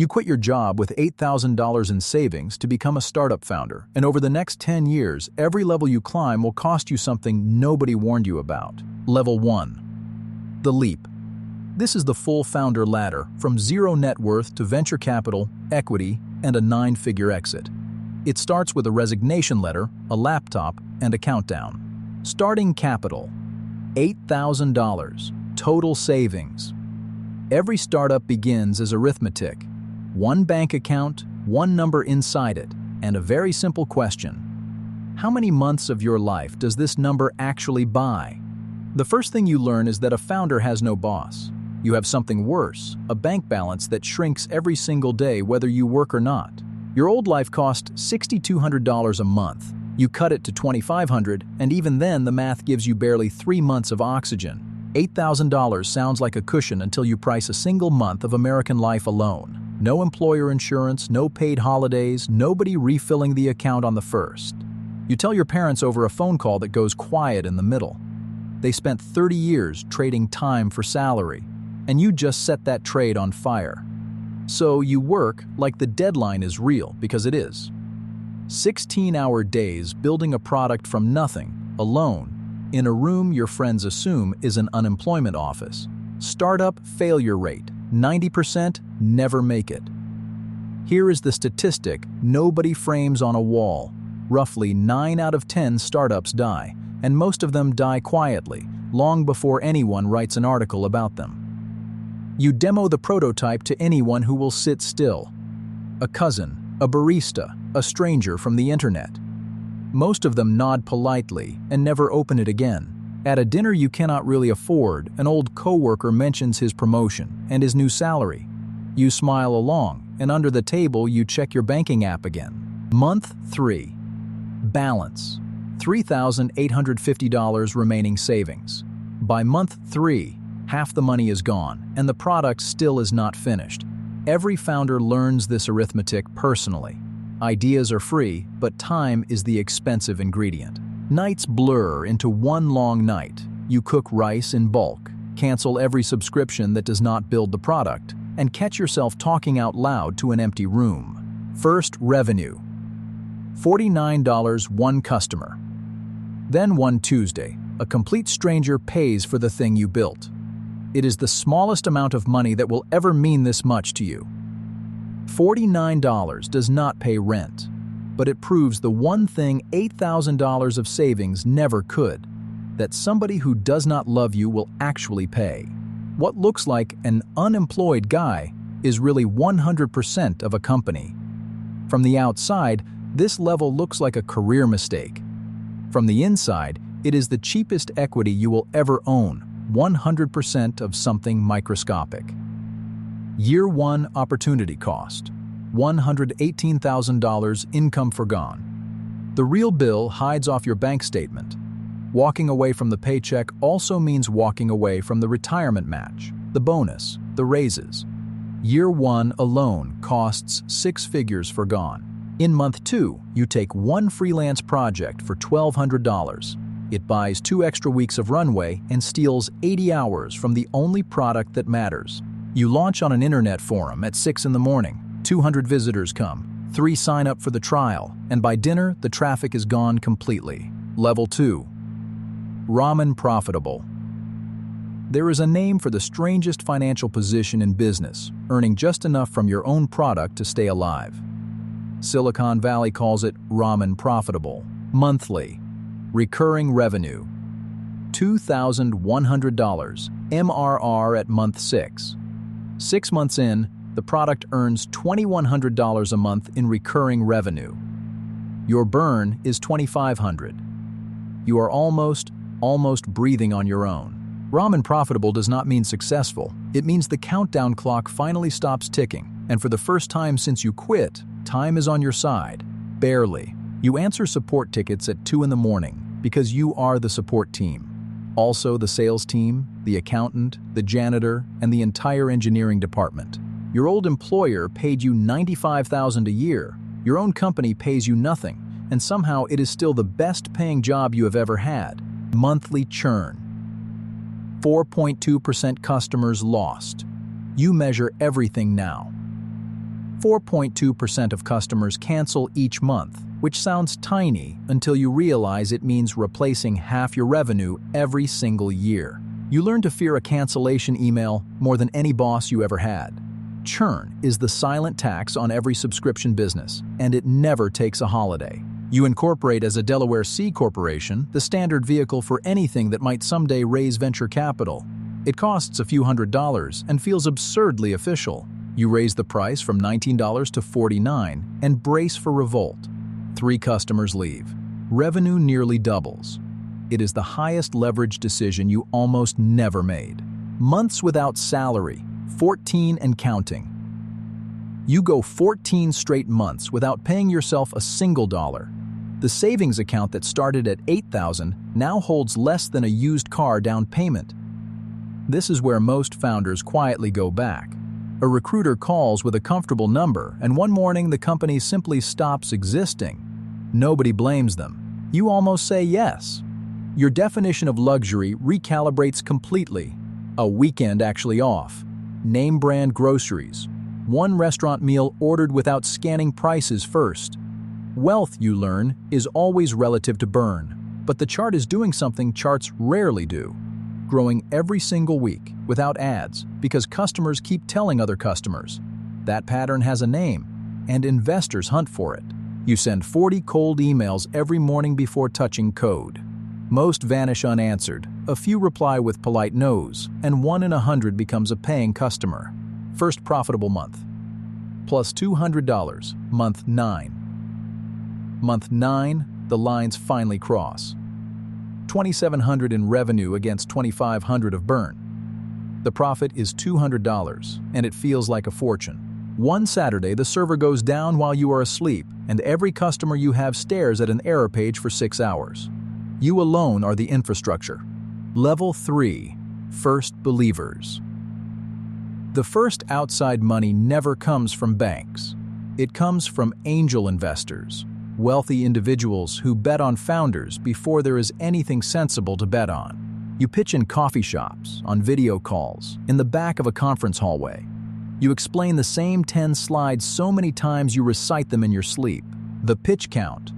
You quit your job with $8,000 in savings to become a startup founder, and over the next 10 years, every level you climb will cost you something nobody warned you about. Level 1. The leap. This is the full founder ladder, from zero net worth to venture capital, equity, and a 9-figure exit. It starts with a resignation letter, a laptop, and a countdown. Starting capital: $8,000. Total savings. Every startup begins as arithmetic. One bank account, one number inside it, and a very simple question. How many months of your life does this number actually buy? The first thing you learn is that a founder has no boss. You have something worse, a bank balance that shrinks every single day whether you work or not. Your old life cost $6,200 a month. You cut it to $2,500, and even then the math gives you barely 3 months of oxygen. $8,000 sounds like a cushion until you price a single month of American life alone. No employer insurance, no paid holidays, nobody refilling the account on the first. You tell your parents over a phone call that goes quiet in the middle. They spent 30 years trading time for salary, and you just set that trade on fire. So you work like the deadline is real, because it is. 16-hour days building a product from nothing, alone, in a room your friends assume is an unemployment office. Startup failure rate: 90% never make it. Here is the statistic nobody frames on a wall. Roughly 9 out of 10 startups die, and most of them die quietly, long before anyone writes an article about them. You demo the prototype to anyone who will sit still. A cousin, a barista, a stranger from the internet. Most of them nod politely and never open it again. At a dinner you cannot really afford, an old coworker mentions his promotion and his new salary. You smile along, and under the table you check your banking app again. Month 3. Balance: $3,850 remaining savings. By month 3, half the money is gone, and the product still is not finished. Every founder learns this arithmetic personally. Ideas are free, but time is the expensive ingredient. Nights blur into one long night. You cook rice in bulk, cancel every subscription that does not build the product, and catch yourself talking out loud to an empty room. First revenue: $49 one customer. Then one Tuesday, a complete stranger pays for the thing you built. It is the smallest amount of money that will ever mean this much to you. $49 does not pay rent, but it proves the one thing $8,000 of savings never could: that somebody who does not love you will actually pay. What looks like an unemployed guy is really 100% of a company. From the outside, this level looks like a career mistake. From the inside, it is the cheapest equity you will ever own, 100% of something microscopic. Year 1 opportunity cost: $118,000 income forgone. The real bill hides off your bank statement. Walking away from the paycheck also means walking away from the retirement match, the bonus, the raises. Year 1 alone costs 6 figures forgone. In month 2, you take one freelance project for $1,200. It buys 2 extra weeks of runway and steals 80 hours from the only product that matters. You launch on an internet forum at 6 in the morning. 200 visitors come, 3 sign up for the trial, and by dinner, the traffic is gone completely. Level 2. Ramen profitable. There is a name for the strangest financial position in business, earning just enough from your own product to stay alive. Silicon Valley calls it ramen profitable. Monthly. Recurring revenue: $2,100, MRR at month 6. 6 months in, the product earns $2,100 a month in recurring revenue. Your burn is $2,500. You are almost breathing on your own. Ramen profitable does not mean successful. It means the countdown clock finally stops ticking, and for the first time since you quit, time is on your side. Barely. You answer support tickets at 2 in the morning because you are the support team. Also the sales team, the accountant, the janitor, and the entire engineering department. Your old employer paid you $95,000 a year. Your own company pays you nothing, and somehow it is still the best paying job you have ever had. Monthly churn: 4.2% customers lost. You measure everything now. 4.2% of customers cancel each month, which sounds tiny until you realize it means replacing half your revenue every single year. You learn to fear a cancellation email more than any boss you ever had. Churn is the silent tax on every subscription business, and it never takes a holiday. You incorporate as a Delaware C corporation, the standard vehicle for anything that might someday raise venture capital. It costs a few $100s and feels absurdly official. You raise the price from $19 to $49 and brace for revolt. 3 customers leave. Revenue nearly doubles. It is the highest leverage decision you almost never made. Months without salary, 14 and counting. You go 14 straight months without paying yourself a single dollar. The savings account that started at $8,000 now holds less than a used car down payment. This is where most founders quietly go back. A recruiter calls with a comfortable number, and one morning the company simply stops existing. Nobody blames them. You almost say yes. Your definition of luxury recalibrates completely. A weekend actually off. Name brand groceries. One restaurant meal ordered without scanning prices first. Wealth, you learn, is always relative to burn, but the chart is doing something charts rarely do. Growing every single week without ads because customers keep telling other customers. That pattern has a name, and investors hunt for it. You send 40 cold emails every morning before touching code. Most vanish unanswered, a few reply with polite no's, and 1 in 100 becomes a paying customer. First profitable month. Plus $200, month 9. Month 9, the lines finally cross. $2,700 in revenue against $2,500 of burn. The profit is $200, and it feels like a fortune. One Saturday, the server goes down while you are asleep, and every customer you have stares at an error page for 6 hours. You alone are the infrastructure. Level 3, First Believers. The first outside money never comes from banks. It comes from angel investors, wealthy individuals who bet on founders before there is anything sensible to bet on. You pitch in coffee shops, on video calls, in the back of a conference hallway. You explain the same 10 slides so many times you recite them in your sleep. The pitch count.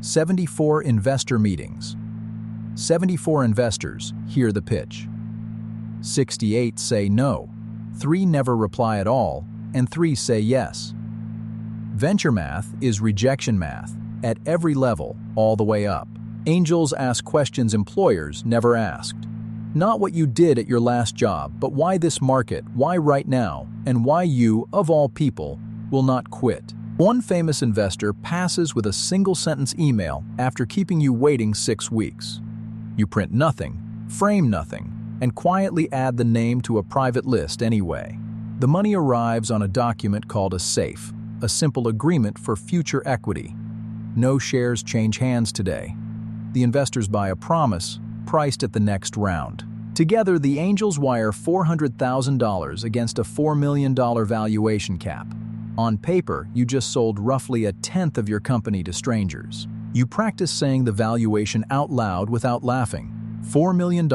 74 investor meetings. 74 investors hear the pitch. 68 say no. 3 never reply at all, and 3 say yes. Venture math is rejection math, at every level, all the way up. Angels ask questions employers never asked. Not what you did at your last job, but why this market, why right now, and why you, of all people, will not quit. One famous investor passes with a single-sentence email after keeping you waiting 6 weeks. You print nothing, frame nothing, and quietly add the name to a private list anyway. The money arrives on a document called a SAFE, a simple agreement for future equity. No shares change hands today. The investors buy a promise, priced at the next round. Together, the angels wire $400,000 against a $4 million valuation cap. On paper, you just sold roughly a tenth of your company to strangers. You practice saying the valuation out loud without laughing. $4 million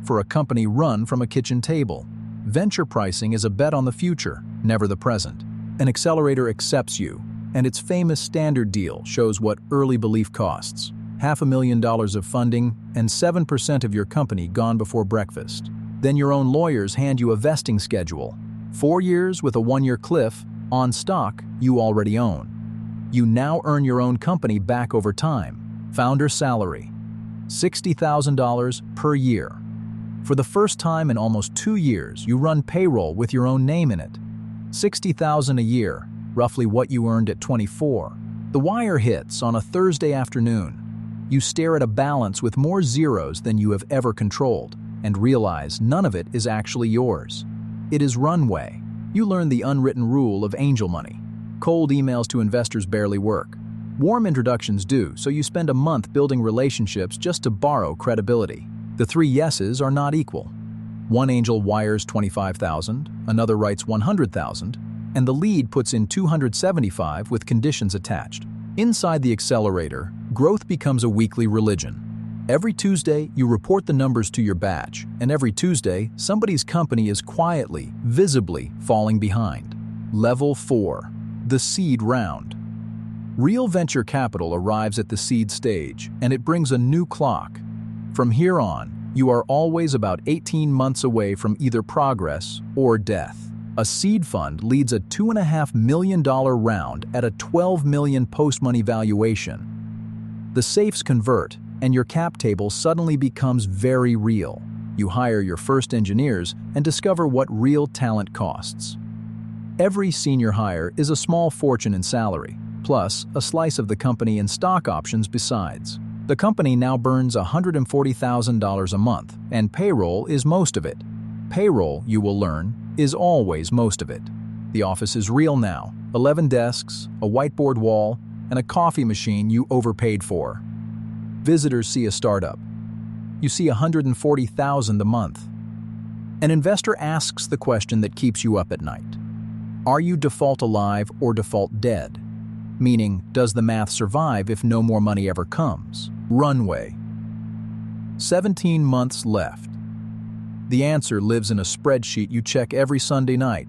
for a company run from a kitchen table. Venture pricing is a bet on the future, never the present. An accelerator accepts you, and its famous standard deal shows what early belief costs. $500,000 of funding and 7% of your company gone before breakfast. Then your own lawyers hand you a vesting schedule. 4 years with a 1-year cliff on stock you already own. You now earn your own company back over time. Founder salary, $60,000 per year. For the first time in almost 2 years, you run payroll with your own name in it. $60,000 a year, roughly what you earned at 24. The wire hits on a Thursday afternoon. You stare at a balance with more zeros than you have ever controlled and realize none of it is actually yours. It is runway. You learn the unwritten rule of angel money. Cold emails to investors barely work. Warm introductions do, so you spend a month building relationships just to borrow credibility. The 3 yeses are not equal. One angel wires $25,000, another writes $100,000, and the lead puts in $275 with conditions attached. Inside the accelerator, growth becomes a weekly religion. Every Tuesday, you report the numbers to your batch, and every Tuesday, somebody's company is quietly, visibly falling behind. Level 4. The seed round. Real venture capital arrives at the seed stage, and it brings a new clock. From here on, you are always about 18 months away from either progress or death. A seed fund leads a $2.5 million round at a $12 million post-money valuation. The safes convert, and your cap table suddenly becomes very real. You hire your first engineers and discover what real talent costs. Every senior hire is a small fortune in salary, plus a slice of the company in stock options besides. The company now burns $140,000 a month, and payroll is most of it. Payroll, you will learn, is always most of it. The office is real now: 11 desks, a whiteboard wall, and a coffee machine you overpaid for. Visitors see a startup. You see $140,000 a month. An investor asks the question that keeps you up at night. Are you default alive or default dead? Meaning, does the math survive if no more money ever comes? Runway. 17 months left. The answer lives in a spreadsheet you check every Sunday night.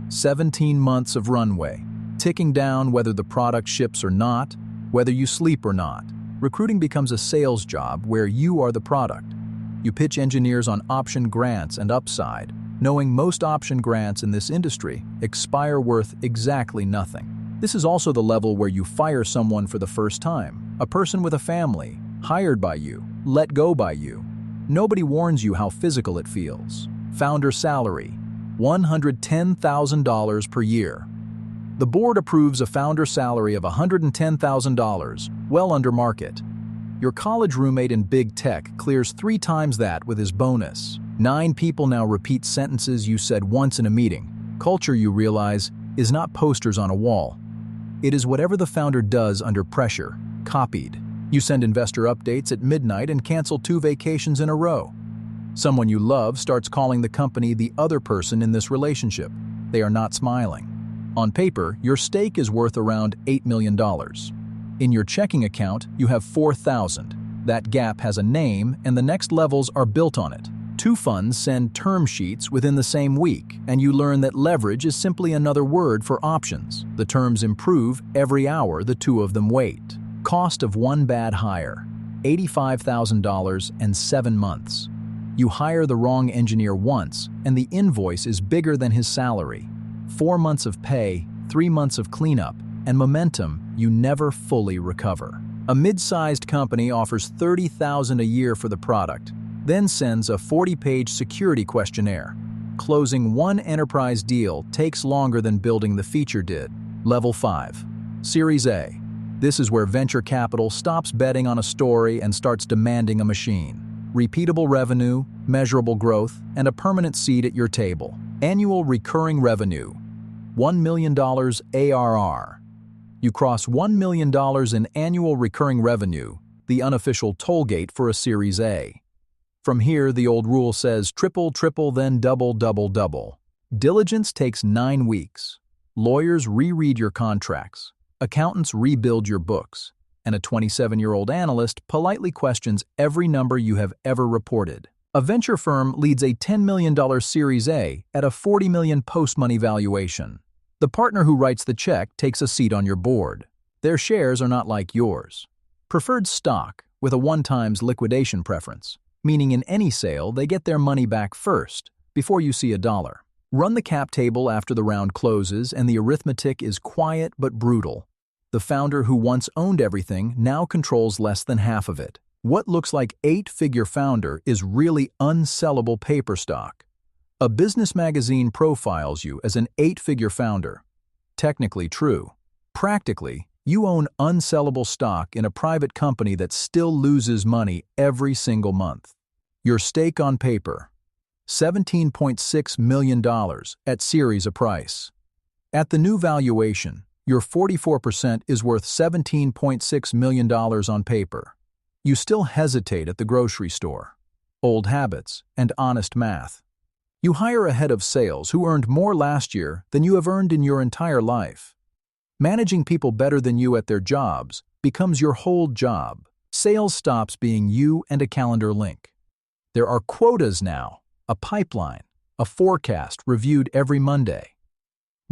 17 months of runway, ticking down whether the product ships or not, whether you sleep or not. Recruiting becomes a sales job where you are the product. You pitch engineers on option grants and upside, knowing most option grants in this industry expire worth exactly nothing. This is also the level where you fire someone for the first time, a person with a family, hired by you, let go by you. Nobody warns you how physical it feels. Founder salary, $110,000 per year. The board approves a founder salary of $110,000, well under market. Your college roommate in big tech clears 3 times that with his bonus. 9 people now repeat sentences you said once in a meeting. Culture, you realize, is not posters on a wall. It is whatever the founder does under pressure, copied. You send investor updates at midnight and cancel 2 vacations in a row. Someone you love starts calling the company the other person in this relationship. They are not smiling. On paper, your stake is worth around $8 million. In your checking account, you have $4,000. That gap has a name, and the next levels are built on it. 2 funds send term sheets within the same week, and you learn that leverage is simply another word for options. The terms improve every hour the 2 of them wait. Cost of 1 bad hire, $85,000 and 7 months. You hire the wrong engineer once, and the invoice is bigger than his salary. 4 months of pay, 3 months of cleanup, and momentum you never fully recover. A mid-sized company offers $30,000 a year for the product, then sends a 40-page security questionnaire. Closing one enterprise deal takes longer than building the feature did. Level 5. Series A. This is where venture capital stops betting on a story and starts demanding a machine. Repeatable revenue, measurable growth, and a permanent seat at your table. Annual recurring revenue, $1 million ARR. You cross $1 million in annual recurring revenue, the unofficial toll gate for a Series A. From here, the old rule says triple, triple, then double, double, double. Diligence takes 9 weeks. Lawyers reread your contracts. Accountants rebuild your books. And a 27-year-old analyst politely questions every number you have ever reported. A venture firm leads a $10 million Series A at a $40 million post-money valuation. The partner who writes the check takes a seat on your board. Their shares are not like yours. Preferred stock with a 1x liquidation preference, meaning in any sale they get their money back first, before you see a dollar. Run the cap table after the round closes and the arithmetic is quiet but brutal. The founder who once owned everything now controls less than half of it. What looks like 8-figure founder is really unsellable paper stock. A business magazine profiles you as an 8-figure founder. Technically true. Practically, you own unsellable stock in a private company that still loses money every single month. Your stake on paper, $17.6 million at Series A price. At the new valuation, your 44% is worth $17.6 million on paper. You still hesitate at the grocery store. Old habits and honest math. You hire a head of sales who earned more last year than you have earned in your entire life. Managing people better than you at their jobs becomes your whole job. Sales stops being you and a calendar link. There are quotas now, a pipeline, a forecast reviewed every Monday.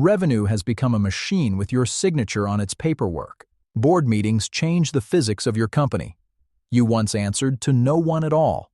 Revenue has become a machine with your signature on its paperwork. Board meetings change the physics of your company. You once answered to no one at all.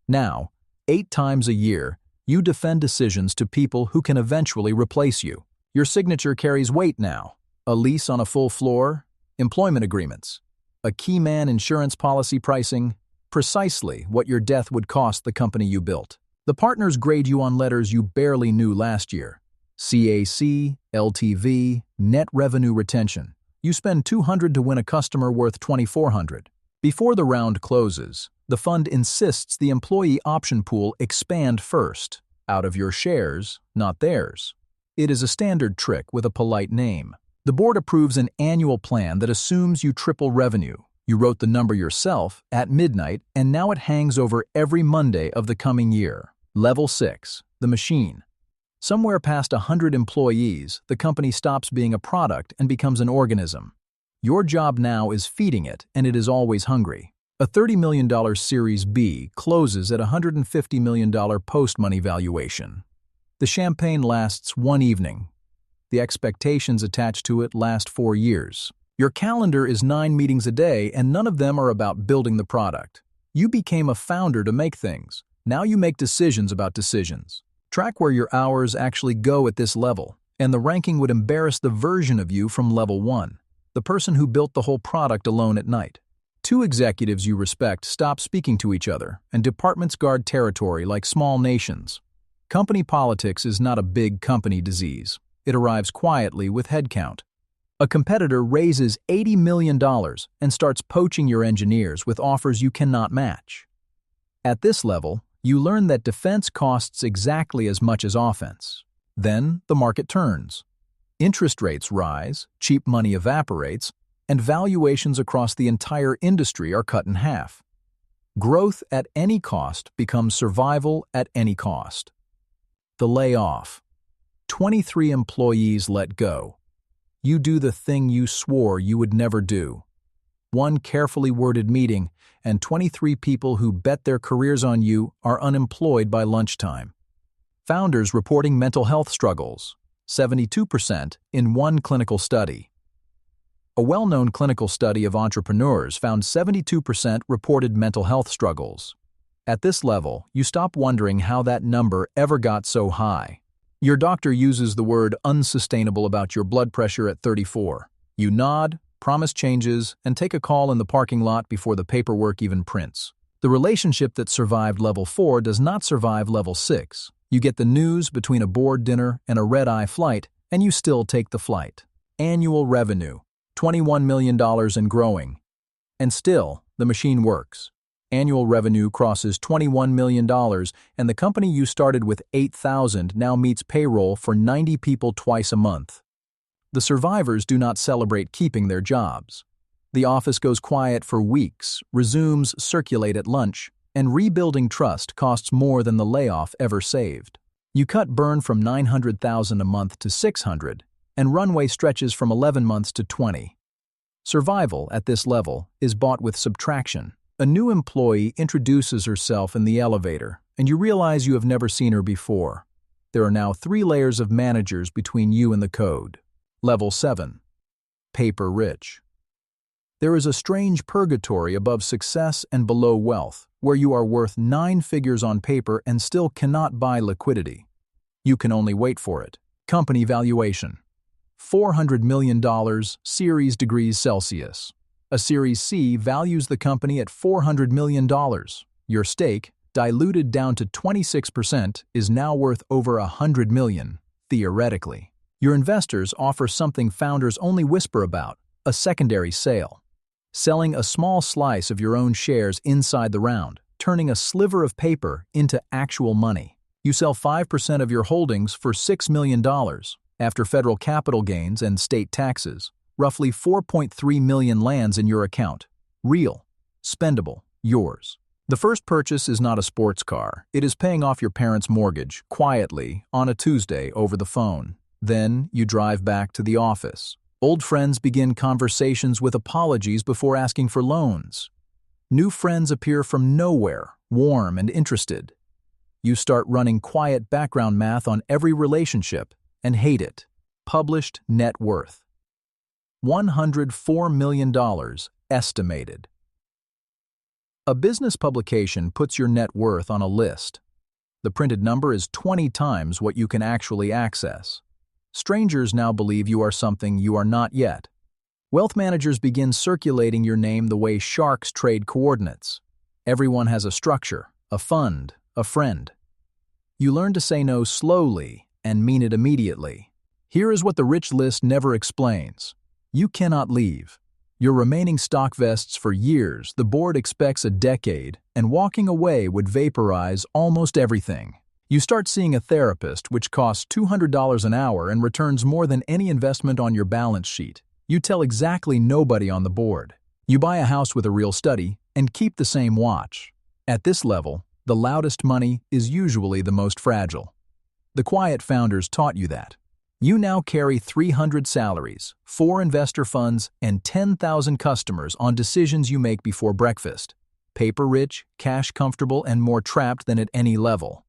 Now, 8 times a year, you defend decisions to people who can eventually replace you. Your signature carries weight now. A lease on a full floor, employment agreements, a key man insurance policy pricing, precisely what your death would cost the company you built. The partners grade you on letters you barely knew last year. CAC, LTV, net revenue retention. You spend $200 to win a customer worth $2,400. Before the round closes, the fund insists the employee option pool expand first, out of your shares, not theirs. It is a standard trick with a polite name. The board approves an annual plan that assumes you triple revenue. You wrote the number yourself at midnight, and now it hangs over every Monday of the coming year. Level 6, the machine. Somewhere past 100 employees, the company stops being a product and becomes an organism. Your job now is feeding it, and it is always hungry. A $30 million Series B closes at $150 million post-money valuation. The champagne lasts one evening. The expectations attached to it last 4 years. Your calendar is 9 meetings a day, and none of them are about building the product. You became a founder to make things. Now you make decisions about decisions. Track where your hours actually go at this level, and the ranking would embarrass the version of you from level 1, the person who built the whole product alone at night. 2 executives you respect stop speaking to each other, and departments guard territory like small nations. Company politics is not a big company disease. It arrives quietly with headcount. A competitor raises $80 million and starts poaching your engineers with offers you cannot match. At this level, you learn that defense costs exactly as much as offense. Then the market turns. Interest rates rise, cheap money evaporates, and valuations across the entire industry are cut in half. Growth at any cost becomes survival at any cost. The layoff. 23 employees let go. You do the thing you swore you would never do. One carefully worded meeting, and 23 people who bet their careers on you are unemployed by lunchtime. Founders reporting mental health struggles, 72% in one clinical study. A well-known clinical study of entrepreneurs found 72% reported mental health struggles. At this level, you stop wondering how that number ever got so high. Your doctor uses the word unsustainable about your blood pressure at 34. You nod, promise changes, and take a call in the parking lot before the paperwork even prints. The relationship that survived level 4 does not survive level 6. You get the news between a board dinner and a red-eye flight, and you still take the flight. Annual revenue, $21 million and growing. And still, the machine works. Annual revenue crosses $21 million, and the company you started with 8,000 now meets payroll for 90 people twice a month. The survivors do not celebrate keeping their jobs. The office goes quiet for weeks, resumes circulate at lunch, and rebuilding trust costs more than the layoff ever saved. You cut burn from $900,000 a month to $600, and runway stretches from 11 months to 20. Survival at this level is bought with subtraction. A new employee introduces herself in the elevator, and you realize you have never seen her before. There are now 3 layers of managers between you and the code. Level 7. Paper rich. There is a strange purgatory above success and below wealth, where you are worth 9 figures on paper and still cannot buy liquidity. You can only wait for it. Company valuation. $400 million, Series degrees Celsius. A Series C values the company at $400 million. Your stake, diluted down to 26%, is now worth over $100 million, theoretically. Your investors offer something founders only whisper about, a secondary sale. Selling a small slice of your own shares inside the round, turning a sliver of paper into actual money. You sell 5% of your holdings for $6 million. After federal capital gains and state taxes, roughly 4.3 million lands in your account. Real, spendable, yours. The first purchase is not a sports car. It is paying off your parents' mortgage, quietly, on a Tuesday over the phone. Then you drive back to the office. Old friends begin conversations with apologies before asking for loans. New friends appear from nowhere, warm and interested. You start running quiet background math on every relationship and hate it. published net worth. $104 million estimated. A business publication puts your net worth on a list. The printed number is 20 times what you can actually access. Strangers now believe you are something you are not yet. Wealth managers begin circulating your name the way sharks trade coordinates. Everyone has a structure, a fund, a friend. You learn to say no slowly and mean it immediately. Here is what the rich list never explains. You cannot leave. Your remaining stock vests for years, the board expects a decade, and walking away would vaporize almost everything. You start seeing a therapist, which costs $200 an hour and returns more than any investment on your balance sheet. You tell exactly nobody on the board. You buy a house with a real study and keep the same watch. At this level, the loudest money is usually the most fragile. The quiet founders taught you that. You now carry 300 salaries, 4 investor funds, and 10,000 customers on decisions you make before breakfast. Paper-rich, cash-comfortable, and more trapped than at any level.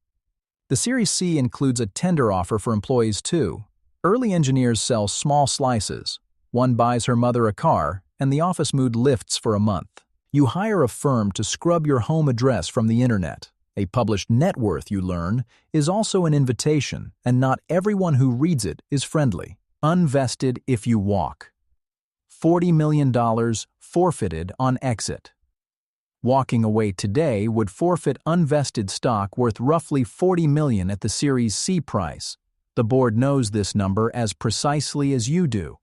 The Series C includes a tender offer for employees too. Early engineers sell small slices. One buys her mother a car, and the office mood lifts for a month. You hire a firm to scrub your home address from the internet. A published net worth, you learn, is also an invitation, and not everyone who reads it is friendly. Unvested if you walk. $40 million forfeited on exit. Walking away today would forfeit unvested stock worth roughly $40 million at the Series C price. The board knows this number as precisely as you do.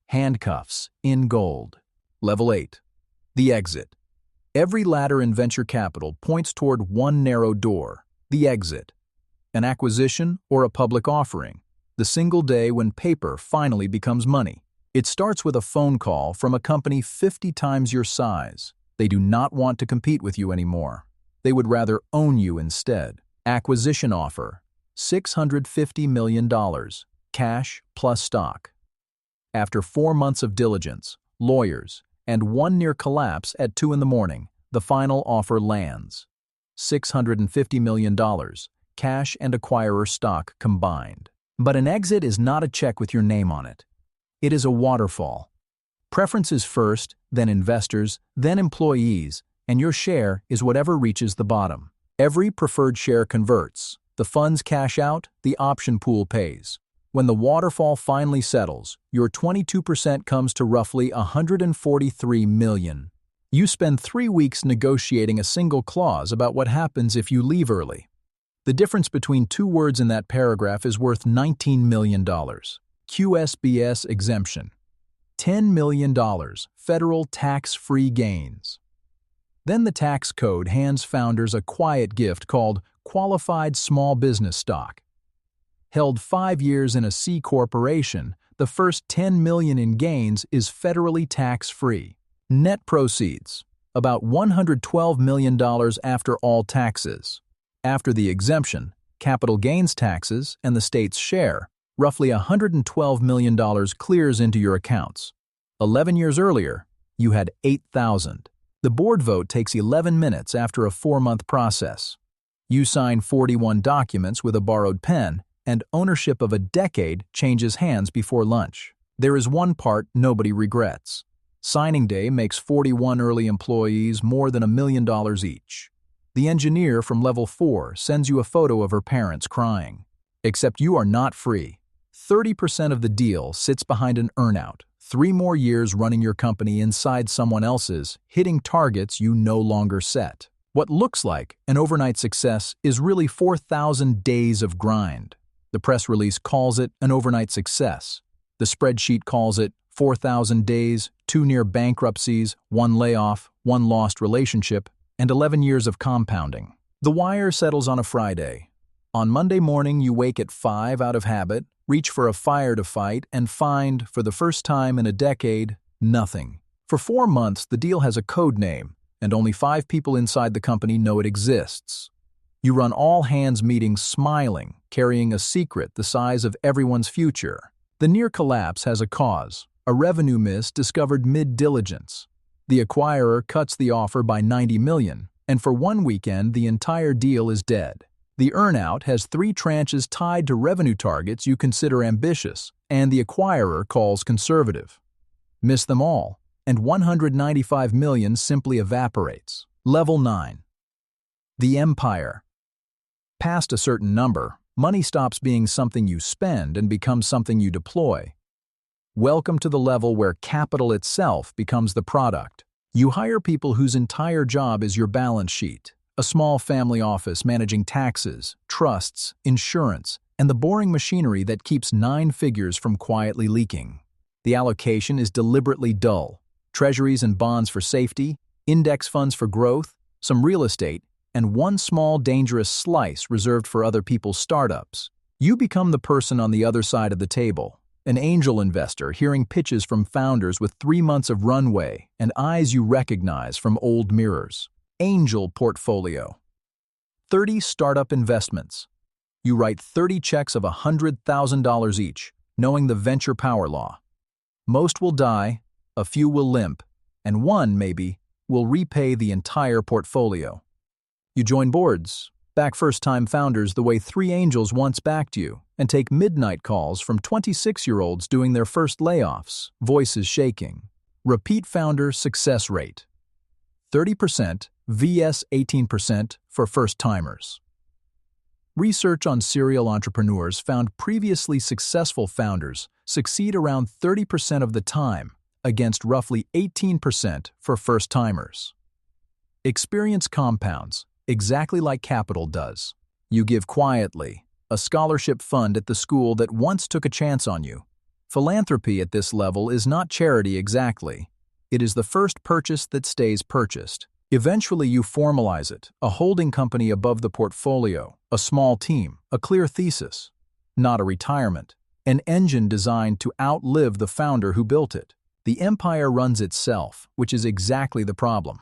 Handcuffs in gold. Level 8. The exit. Every ladder in venture capital points toward one narrow door, the exit. An acquisition or a public offering, the single day when paper finally becomes money. It starts with a phone call from a company 50 times your size. They do not want to compete with you anymore. They would rather own you instead. Acquisition offer, $650 million, cash plus stock. After 4 months of diligence, lawyers, and one near collapse at 2 a.m, the final offer lands. $650 million, cash and acquirer stock combined. But an exit is not a check with your name on it. It is a waterfall. Preferences first, then investors, then employees, and your share is whatever reaches the bottom. Every preferred share converts. The funds cash out, the option pool pays. When the waterfall finally settles, your 22% comes to roughly $143 million. You spend 3 weeks negotiating a single clause about what happens if you leave early. The difference between 2 words in that paragraph is worth $19 million. QSBS exemption. $10 million, federal tax-free gains. Then the tax code hands founders a quiet gift called qualified small business stock. Held 5 years in a C corporation, the first $10 million in gains is federally tax-free. Net proceeds, about $112 million after all taxes. After the exemption, capital gains taxes, and the state's share, roughly $112 million clears into your accounts. 11 years earlier, you had $8,000. The board vote takes 11 minutes after a 4-month process. You sign 41 documents with a borrowed pen, and ownership of a decade changes hands before lunch. There is one part nobody regrets. Signing day makes 41 early employees more than $1 million each. The engineer from level 4 sends you a photo of her parents crying. Except you are not free. 30% of the deal sits behind an earnout, 3 more years running your company inside someone else's, hitting targets you no longer set. What looks like an overnight success is really 4,000 days of grind. The press release calls it an overnight success. The spreadsheet calls it 4,000 days, 2 near bankruptcies, 1 layoff, 1 lost relationship, and 11 years of compounding. The wire settles on a Friday. On Monday morning, you wake at 5 out of habit, reach for a fire to fight, and find, for the first time in a decade, nothing. For 4 months, the deal has a code name, and only 5 people inside the company know it exists. You run all-hands meetings smiling, carrying a secret the size of everyone's future. The near collapse has a cause, a revenue miss discovered mid-diligence. The acquirer cuts the offer by $90 million, and for 1 weekend the entire deal is dead. The earnout has 3 tranches tied to revenue targets you consider ambitious, and the acquirer calls conservative. Miss them all, and 195 million simply evaporates. Level 9. The empire. Past a certain number, money stops being something you spend and becomes something you deploy. Welcome to the level where capital itself becomes the product. You hire people whose entire job is your balance sheet, a small family office managing taxes, trusts, insurance, and the boring machinery that keeps 9 figures from quietly leaking. The allocation is deliberately dull. Treasuries and bonds for safety, index funds for growth, some real estate, and one small dangerous slice reserved for other people's startups. You become the person on the other side of the table, an angel investor hearing pitches from founders with 3 months of runway and eyes you recognize from old mirrors. Angel portfolio. 30 startup investments. You write 30 checks of $100,000 each, knowing the venture power law. Most will die, a few will limp, and one, maybe, will repay the entire portfolio. You join boards, back first-time founders the way 3 angels once backed you, and take midnight calls from 26-year-olds doing their first layoffs, voices shaking. Repeat founder success rate. 30% vs 18% for first-timers. Research on serial entrepreneurs found previously successful founders succeed around 30% of the time, against roughly 18% for first-timers. Experience compounds, exactly like capital does. You give quietly, a scholarship fund at the school that once took a chance on you. Philanthropy at this level is not charity exactly. It is the first purchase that stays purchased. Eventually you formalize it, a holding company above the portfolio, a small team, a clear thesis. Not a retirement. An engine designed to outlive the founder who built it. The empire runs itself, which is exactly the problem.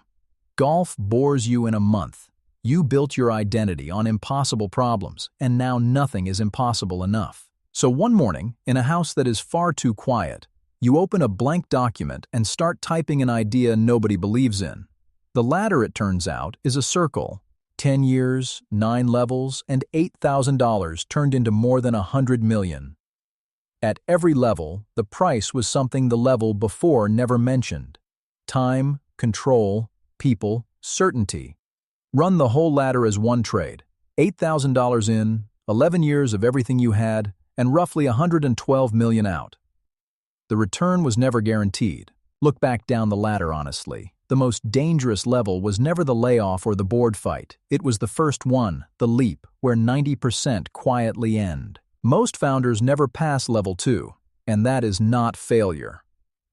Golf bores you in a month. You built your identity on impossible problems, and now nothing is impossible enough. So one morning, in a house that is far too quiet, you open a blank document and start typing an idea nobody believes in. The ladder, it turns out, is a circle. 10 years, 9 levels, and $8,000 turned into more than $100 million. At every level, the price was something the level before never mentioned. Time, control, people, certainty. Run the whole ladder as one trade. $8,000 in, 11 years of everything you had, and roughly $112 million out. The return was never guaranteed. Look back down the ladder honestly. The most dangerous level was never the layoff or the board fight. It was the first one, the leap, where 90% quietly end. Most founders never pass level 2, and that is not failure.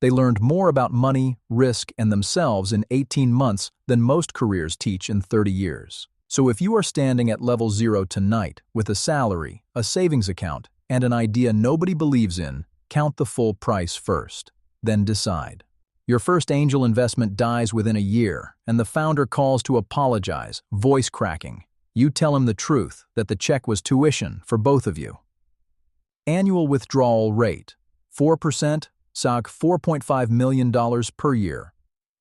They learned more about money, risk, and themselves in 18 months than most careers teach in 30 years. So if you are standing at level 0 tonight with a salary, a savings account, and an idea nobody believes in, count the full price first. Then decide. Your first angel investment dies within a year, and the founder calls to apologize, voice cracking. You tell him the truth, that the check was tuition for both of you. Annual withdrawal rate, 4%, SOG $4.5 million per year.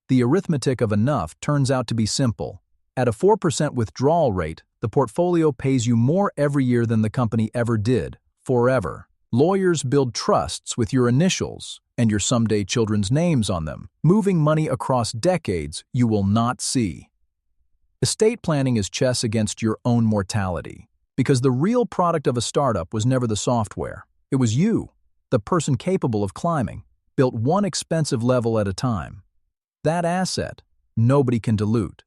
The arithmetic of enough turns out to be simple. At a 4% withdrawal rate, the portfolio pays you more every year than the company ever did, forever. Lawyers build trusts with your initials and your someday children's names on them, moving money across decades you will not see. Estate planning is chess against your own mortality, because the real product of a startup was never the software. It was you, the person capable of climbing, built one expensive level at a time. That asset, nobody can dilute.